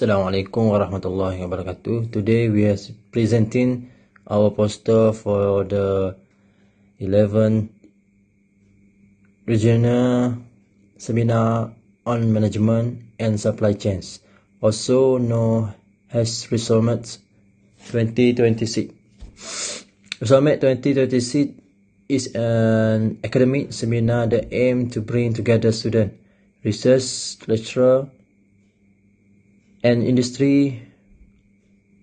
Assalamualaikum warahmatullahi wabarakatuh. Today we are presenting our poster for the 11th regional seminar on management and supply chains, also known as RESOLMAT 2026. RESOLMAT 2026 is an academic seminar that aims to bring together students, research lecturers, and industry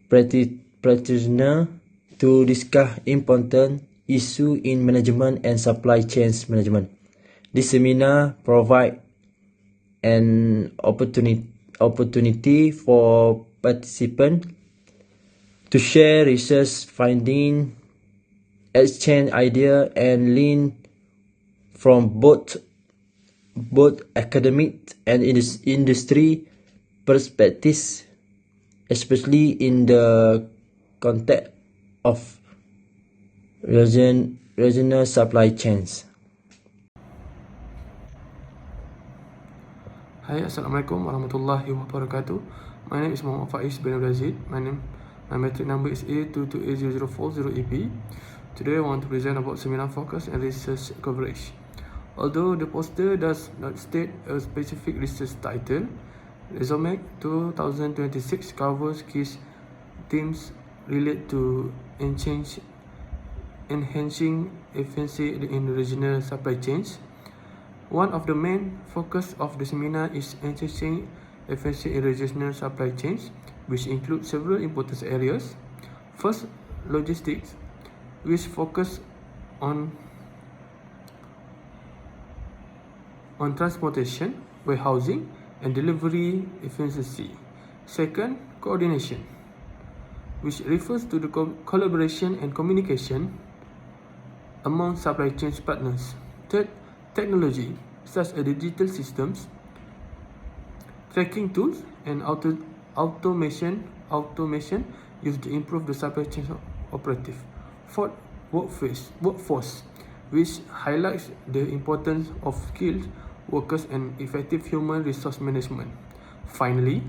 practitioners to discuss important issues in management and supply chain management. This seminar provides an opportunity for participants to share research findings, exchange ideas, and learn from both academic and industry perspectives, especially in the context of regional supply chains. Hi, Assalamualaikum warahmatullahi wabarakatuh. My name is Muhammad Faiz bin Abdul Aziz. My metric number is A2280040EP. Today I want to present about seminar focus and research coverage. Although the poster does not state a specific research title, RESOLMAT 2026 covers key themes related to enhancing efficiency in regional supply chains. One of the main focus of the seminar is enhancing efficiency in regional supply chains, which includes several important areas. First, logistics, which focus on transportation, warehousing, and delivery efficiency. Second, coordination, which refers to the collaboration and communication among supply chain partners. Third, technology, such as digital systems, tracking tools, and automation used to improve the supply chain operative. Fourth, workforce, which highlights the importance of skilled workers and effective human resource management. Finally,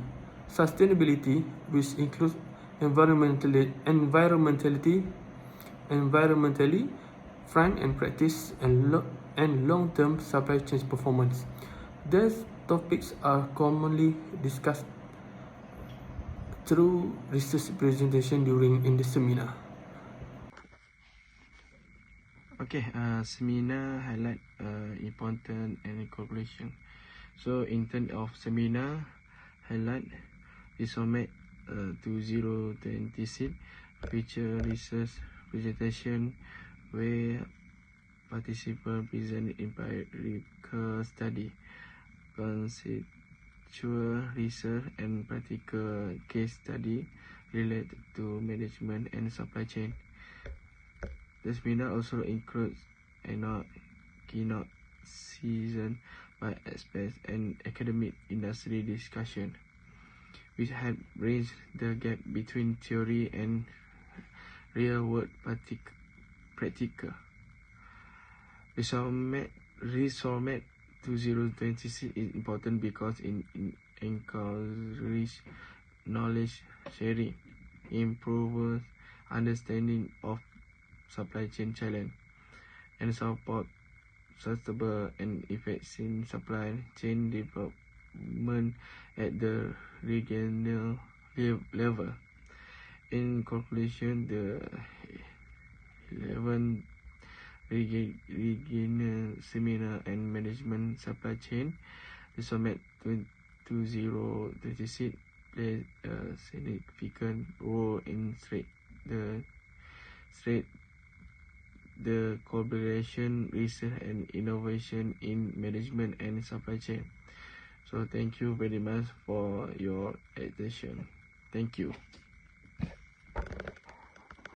sustainability, which includes environmentally front and practice and long-term supply chain performance. These topics are commonly discussed through research presentation in the seminar. Seminar highlight important and correlation. So in terms of seminar highlight, RESOLMAT 2026 feature research presentation where participants present empirical study, conceptual research, and practical case study related to management and supply chain. The seminar also includes a keynote session by experts and academic industry discussion, which help bridge the gap between theory and real-world practical. RESOLMAT 2026 is important because it encourages knowledge sharing, improves understanding of supply chain challenge, and support sustainable and effective supply chain development at the regional level. In conclusion, the 11th regional seminar and management supply chain, RESOLMAT 2026 plays a significant role in the collaboration, research, and innovation in management and supply chain. So thank you very much for your attention. Thank you.